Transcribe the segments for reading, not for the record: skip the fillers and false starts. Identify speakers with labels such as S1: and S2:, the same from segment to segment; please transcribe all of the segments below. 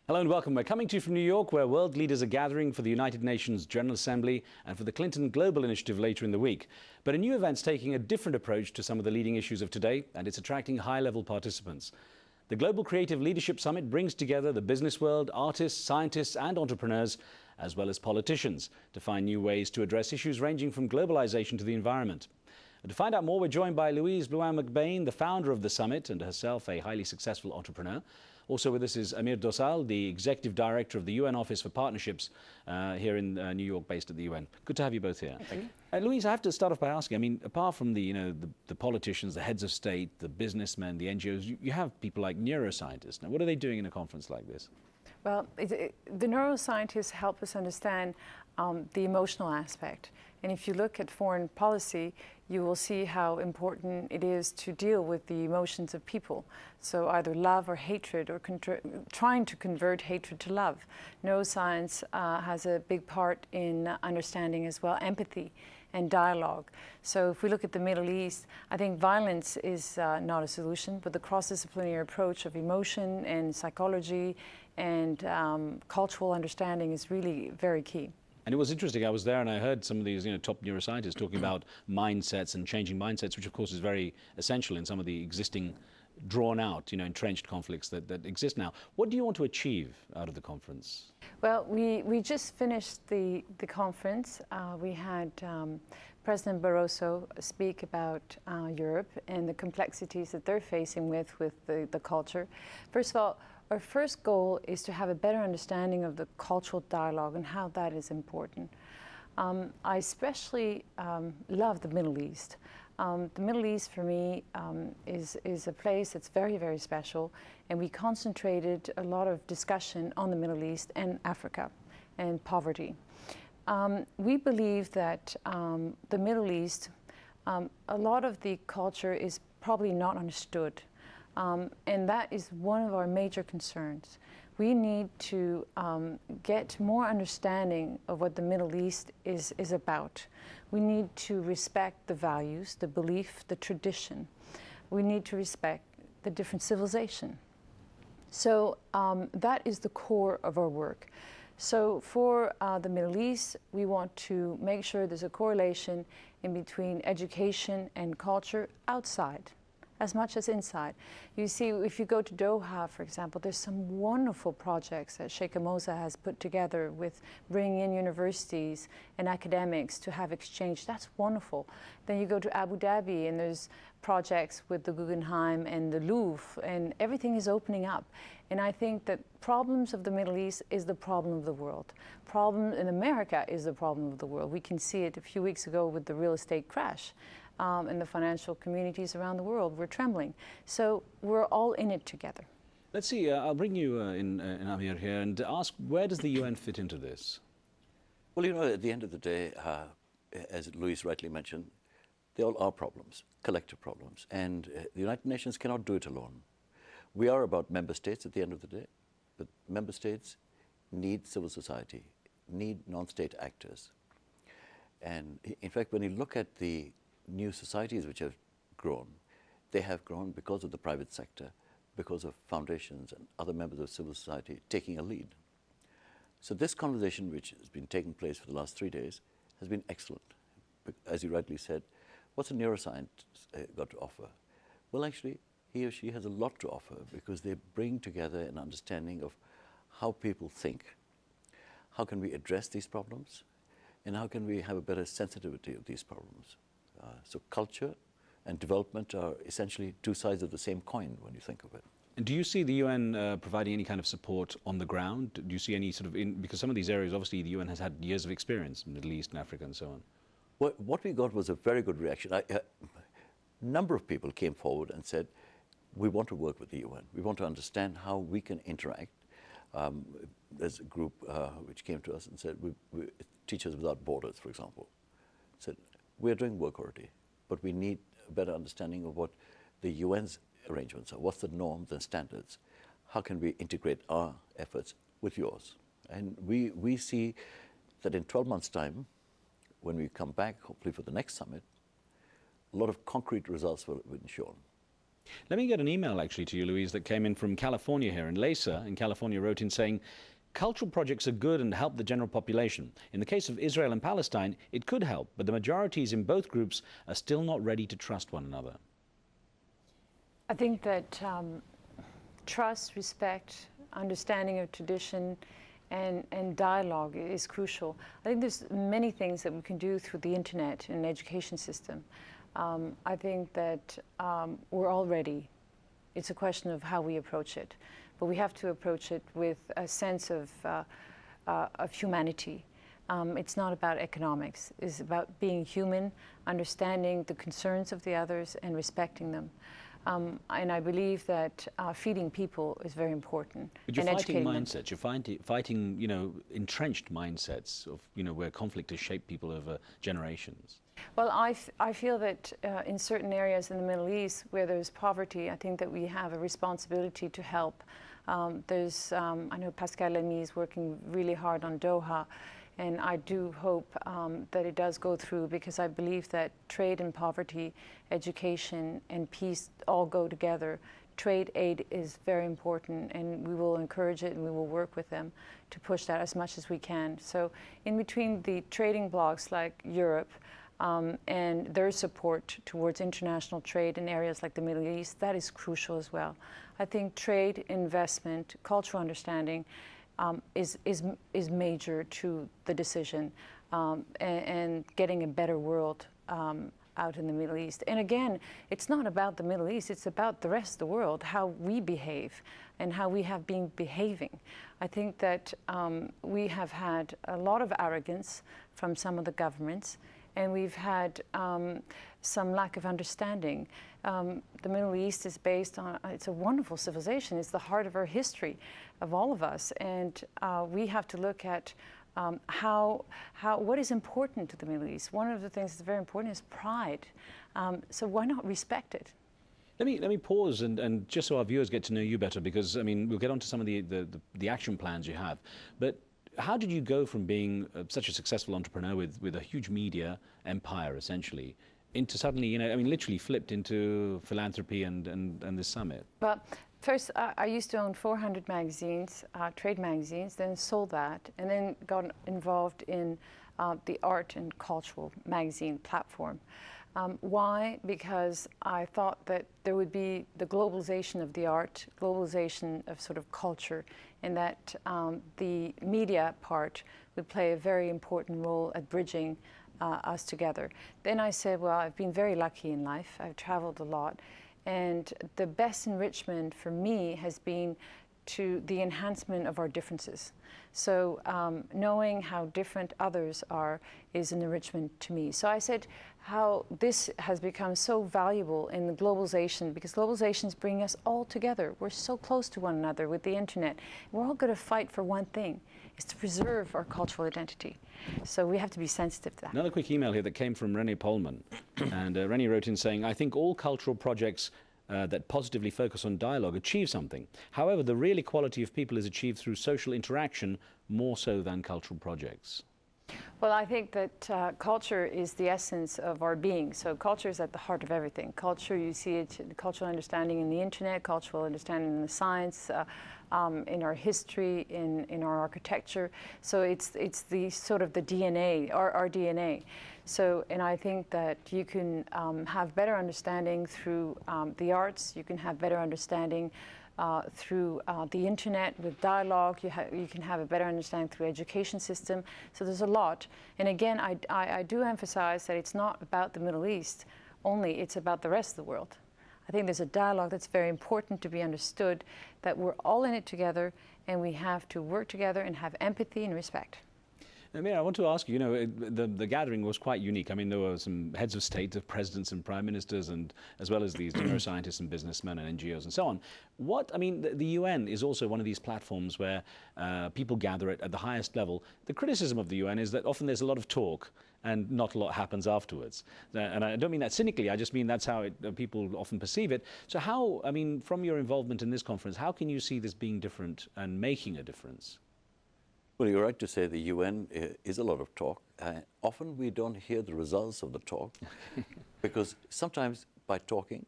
S1: Hello and welcome. We're coming to you from New York, where world leaders are gathering for the United Nations General Assembly and for the Clinton Global Initiative later in the week. But a new event's taking a different approach to some of the leading issues of today, and it's attracting high-level participants. The Global Creative Leadership Summit brings together the business world, artists, scientists and entrepreneurs, as well as politicians, to find new ways to address issues ranging from globalization to the environment. And to find out more, we're joined by Louise MacBain, the founder of the summit and herself a highly successful entrepreneur. Also with us is Amir Dosal, the Executive Director of the UN Office for Partnerships here in New York, based at the UN. Good to have you both here.
S2: Thank you.
S1: Louise, I have to start off by asking, I mean, apart from the politicians, the heads of state, the businessmen, the NGOs, you have people like neuroscientists. Now, what are they doing in a conference like this?
S2: Well, the neuroscientists help us understand the emotional aspect. And if you look at foreign policy, you will see how important it is to deal with the emotions of people. So either love or hatred, or trying to convert hatred to love. Neuroscience has a big part in understanding as well empathy and dialogue. So if we look at the Middle East, I think violence is not a solution, but the cross-disciplinary approach of emotion and psychology and cultural understanding is really very key.
S1: And it was interesting, I was there and I heard some of these top neuroscientists talking about mindsets and changing mindsets, which of course is very essential in some of the existing drawn out, entrenched conflicts that exist now. What do you want to achieve out of the conference?
S2: Well, we just finished the conference. We had President Barroso speak about Europe and the complexities that they're facing with the culture. First of all, our first goal is to have a better understanding of the cultural dialogue and how that is important. I especially love the Middle East. The Middle East for me is a place that's very, very special, and we concentrated a lot of discussion on the Middle East and Africa and poverty. We believe that the Middle East, a lot of the culture is probably not understood. And that is one of our major concerns. We need to get more understanding of what the Middle East is about. We need to respect the values, the belief, the tradition. We need to respect the different civilization. So that is the core of our work. So for the Middle East, we want to make sure there's a correlation in between education and culture outside as much as inside. You see, if you go to Doha, for example, there's some wonderful projects that Sheikh Moza has put together with bringing in universities and academics to have exchange. That's wonderful. Then you go to Abu Dhabi and there's projects with the Guggenheim and the Louvre, and everything is opening up. And I think that problems of the Middle East is the problem of the world. Problem in America is the problem of the world. We can see it a few weeks ago with the real estate crash. And the financial communities around the world were trembling. So we're all in it together.
S1: Let's see, I'll bring you in Amir here and ask, where does the UN fit into this?
S3: Well, at the end of the day, as Louise rightly mentioned, they all are problems, collective problems. And the United Nations cannot do it alone. We are about member states at the end of the day, but member states need civil society, need non-state actors. And in fact, when you look at the new societies which have grown, they have grown because of the private sector, because of foundations and other members of civil society taking a lead. So this conversation, which has been taking place for the last 3 days, has been excellent. As you rightly said, what's a neuroscientist got to offer? Well, actually, he or she has a lot to offer because they bring together an understanding of how people think, how can we address these problems, and how can we have a better sensitivity of these problems. So culture and development are essentially two sides of the same coin when you think of it.
S1: And do you see the UN providing any kind of support on the ground? Do you see any sort of, because some of these areas, obviously the UN has had years of experience, Middle East and Africa and so on.
S3: Well, what we got was a very good reaction. A number of people came forward and said, we want to work with the UN. We want to understand how we can interact. There's a group which came to us and said, Teachers Without Borders, for example, said, we're doing work already, but we need a better understanding of what the UN's arrangements are. What's the norms and standards? How can we integrate our efforts with yours? And we see that in 12 months' time, when we come back, hopefully for the next summit, a lot of concrete results will have been shown.
S1: Let me get an email actually to you, Louise, that came in from California here. And Lesa in California wrote in saying, cultural projects are good and help the general population. In the case of Israel and Palestine, it could help, but the majorities in both groups are still not ready to trust one another.
S2: I think that trust, respect, understanding of tradition, and dialogue is crucial. I think there's many things that we can do through the internet and education system. I think that we're all ready. It's a question of how we approach it. But we have to approach it with a sense of humanity. It's not about economics. It's about being human, understanding the concerns of the others, and respecting them. And I believe that feeding people is very important.
S1: But you're fighting mindsets. You're fighting, you know, entrenched mindsets of, you know, where conflict has shaped people over generations.
S2: Well, I feel that in certain areas in the Middle East where there's poverty, I think that we have a responsibility to help. I know Pascal Lamy is working really hard on Doha, and I do hope that it does go through, because I believe that trade and poverty, education and peace all go together. Trade aid is very important, and we will encourage it and we will work with them to push that as much as we can. So in between the trading blocs like Europe and their support towards international trade in areas like the Middle East, that is crucial as well. I think trade, investment, cultural understanding is major to the decision and getting a better world out in the Middle East. And again, it's not about the Middle East, it's about the rest of the world, how we behave and how we have been behaving. I think that we have had a lot of arrogance from some of the governments, and we've had some lack of understanding. The Middle East is based on, it's a wonderful civilization. It's the heart of our history, of all of us. And we have to look at what is important to the Middle East. One of the things that's very important is pride. So why not respect it?
S1: Let me pause and just so our viewers get to know you better, because, I mean, we'll get onto some of the action plans you have. But how did you go from being such a successful entrepreneur with a huge media empire, essentially, into suddenly, you know, I mean, literally flipped into philanthropy and this summit?
S2: Well, first, I used to own 400 magazines, trade magazines, then sold that, and then got involved in the art and cultural magazine platform. Why? Because I thought that there would be the globalization of the art, globalization of sort of culture, and that the media part would play a very important role at bridging us together. Then I said, well, I've been very lucky in life. I've traveled a lot. And the best enrichment for me has been to the enhancement of our differences. So knowing how different others are is an enrichment to me. So I said how this has become so valuable in the globalization, because globalization is bringing us all together. We're so close to one another with the internet. We're all going to fight for one thing, is to preserve our cultural identity. So we have to be sensitive to that.
S1: Another quick email here that came from René Polman. And René wrote in saying, I think all cultural projects that positively focus on dialogue achieve something. However, the real equality of people is achieved through social interaction more so than cultural projects.
S2: Well, I think that culture is the essence of our being. So culture is at the heart of everything. Culture, you see it, cultural understanding in the internet, cultural understanding in the science, in our history, in our architecture. So it's the sort of the DNA, our DNA. So, and I think that you can have better understanding through the arts. You can have better understanding through the internet with dialogue. You can have a better understanding through education system. So there's a lot. And again, I do emphasize that it's not about the Middle East only, it's about the rest of the world. I think there's a dialogue that's very important to be understood, that we're all in it together and we have to work together and have empathy and respect.
S1: I mean, I want to ask you, you know, the gathering was quite unique. I mean, there were some heads of state, of presidents and prime ministers, and as well as these neuroscientists and businessmen and NGOs and so on. What, I mean, the UN is also one of these platforms where people gather at the highest level. The criticism of the UN is that often there's a lot of talk and not a lot happens afterwards. And I don't mean that cynically, I just mean that's how people often perceive it. So how, I mean, from your involvement in this conference, how can you see this being different and making a difference?
S3: Well, you're right to say the UN is a lot of talk. Often we don't hear the results of the talk because sometimes by talking,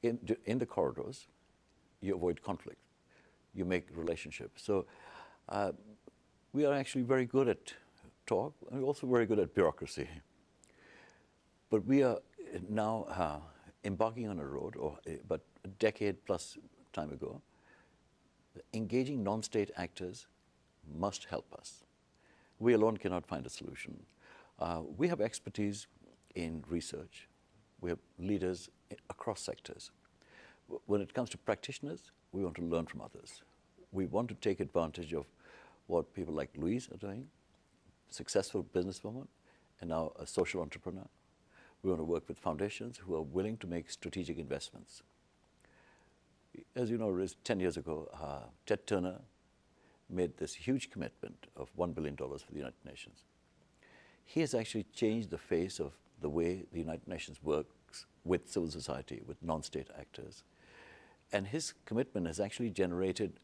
S3: in the corridors, you avoid conflict. You make relationships. So we are actually very good at talk, and we're also very good at bureaucracy. But we are now embarking on a road, but a decade plus time ago, engaging non-state actors must help us. We alone cannot find a solution. We have expertise in research. We have leaders across sectors. When it comes to practitioners, we want to learn from others. We want to take advantage of what people like Louise are doing, successful businesswoman, and now a social entrepreneur. We want to work with foundations who are willing to make strategic investments. As you know, 10 years ago, Ted Turner made this huge commitment of $1 billion for the United Nations. He has actually changed the face of the way the United Nations works with civil society, with non-state actors. And his commitment has actually generated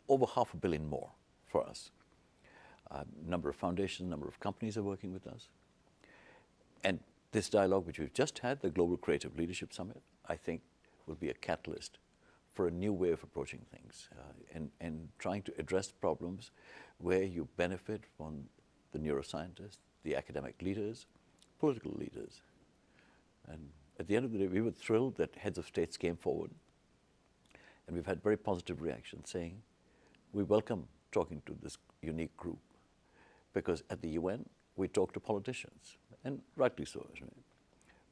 S3: over $500 million more for us. Number of foundations, number of companies are working with us. And this dialogue, which we've just had, the Global Creative Leadership Summit, I think will be a catalyst for a new way of approaching things and trying to address problems where you benefit from the neuroscientists, the academic leaders, political leaders. And at the end of the day, we were thrilled that heads of states came forward. And we've had very positive reactions saying, we welcome talking to this unique group. Because at the UN, we talk to politicians, and rightly so.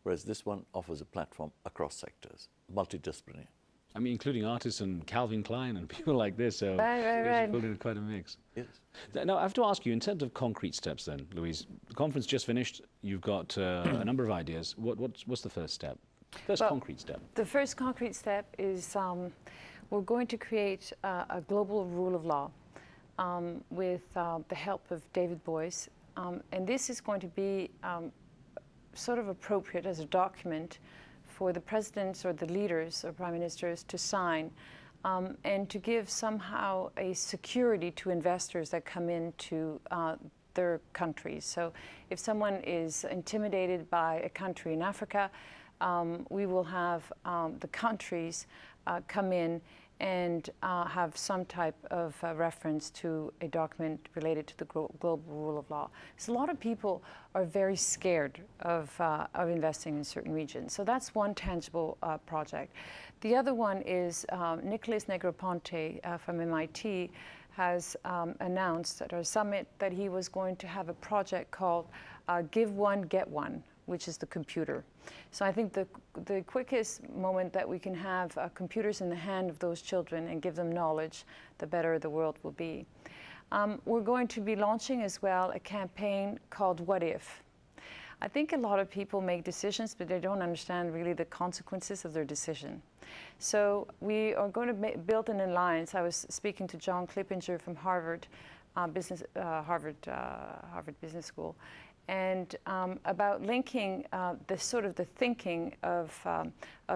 S3: Whereas this one offers a platform across sectors, multidisciplinary.
S1: I mean, including artists and Calvin Klein and people like this. So
S2: right.
S1: Building quite a mix.
S3: Yes.
S1: Now, I have to ask you, in terms of concrete steps then, Louise, the conference just finished. You've got a number of ideas. What's the first step? Concrete step.
S2: The first concrete step is we're going to create a global rule of law with the help of David Boyce. And this is going to be sort of appropriate as a document for the presidents or the leaders or prime ministers to sign and to give somehow a security to investors that come into their countries. So if someone is intimidated by a country in Africa, we will have the countries come in and have some type of reference to a document related to the global rule of law. So a lot of people are very scared of investing in certain regions. So that's one tangible project. The other one is Nicholas Negroponte from MIT has announced at our summit that he was going to have a project called Give One, Get One, which is the computer. So I think the quickest moment that we can have computers in the hand of those children and give them knowledge, the better the world will be. We're going to be launching as well a campaign called What If? I think a lot of people make decisions, but they don't understand really the consequences of their decision. So we are going to build an alliance. I was speaking to John Clippinger from Harvard Business School, and about linking the sort of the thinking of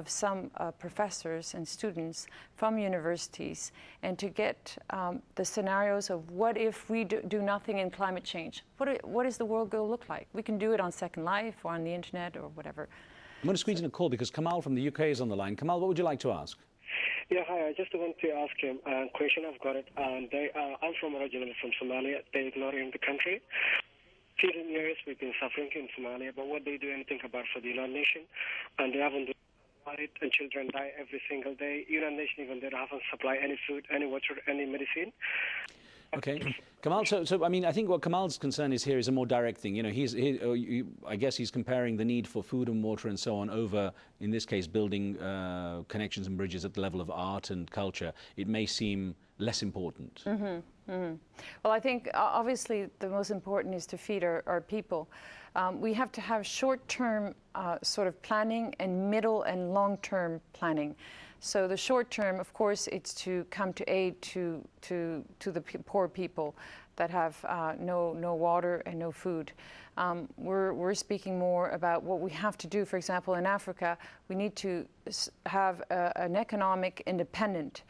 S2: some professors and students from universities, and to get the scenarios of what if we do nothing in climate change? What is the world going to look like? We can do it on Second Life or on the internet or whatever.
S1: I'm going to squeeze in a call because Kamal from the UK is on the line. Kamal, what would you like to ask?
S4: Yeah, hi. I just want to ask him a question. I've got it. I'm originally from Somalia. They're ignoring the country. 15 years we've been suffering in Somalia, but what they do anything about for the United Nations, and they haven't done about it, and children die every single day. United Nations even they haven't supplied any food, any water, any medicine.
S1: Okay, Kamal. So I mean, I think what Kamal's concern is here is a more direct thing. You know, I guess he's comparing the need for food and water and so on over, in this case, building connections and bridges at the level of art and culture. It may seem less important.
S2: Mm-hmm. Mm-hmm. Well, I think obviously the most important is to feed our people. We have to have short-term sort of planning and middle and long-term planning. So the short term, of course, it's to come to aid to the poor people that have no water and no food. We're speaking more about what we have to do. For example, in Africa, we need to have an economic independent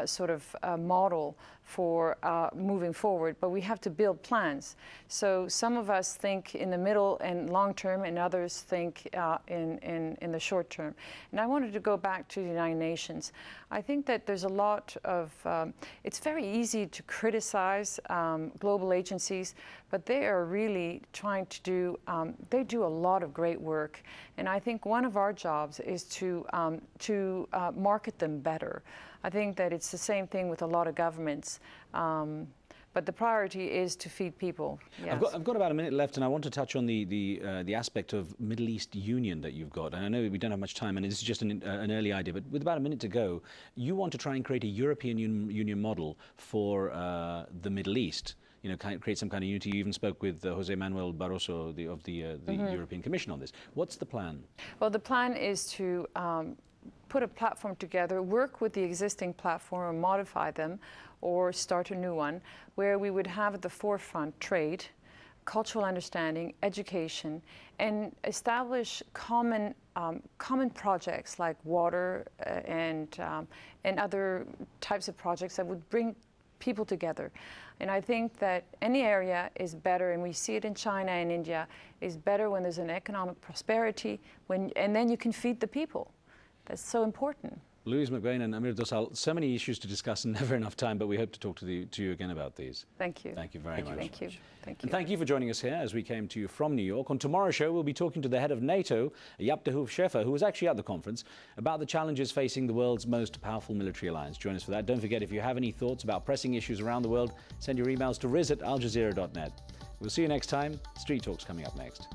S2: sort of model for moving forward, but we have to build plans. So some of us think in the middle and long term, and others think in the short term. And I wanted to go back to the United Nations. I think that there's a lot of, it's very easy to criticize global agencies, but they are really trying to do, they do a lot of great work. And I think one of our jobs is to market them better. I think that it's the same thing with a lot of governments. But the priority is to feed people. Yes.
S1: I've got about a minute left, and I want to touch on the aspect of Middle East Union that you've got. And I know we don't have much time, and this is just an early idea, but with about a minute to go, you want to try and create a European Union model for the Middle East. You know, create some kind of unity. You even spoke with Jose Manuel Barroso of the European Commission on this. What's the plan?
S2: Well, the plan is to put a platform together, work with the existing platform or modify them, or start a new one, where we would have at the forefront trade, cultural understanding, education, and establish common projects like water and other types of projects that would bring people together. And I think that any area is better, and we see it in China and India, is better when there's an economic prosperity, and then you can feed the people. That's so important.
S1: Louise MacBain and Amir Dosal, so many issues to discuss and never enough time, but we hope to talk to you again about these.
S2: Thank you.
S1: Thank you very much.
S2: Thank you. Thank you.
S1: And thank you for joining us here as we came to you from New York. On tomorrow's show, we'll be talking to the head of NATO, Jaap de Hoef Scheffer, who was actually at the conference, about the challenges facing the world's most powerful military alliance. Join us for that. Don't forget, if you have any thoughts about pressing issues around the world, send your emails to riz@aljazeera.net. We'll see you next time. Street Talk's coming up next.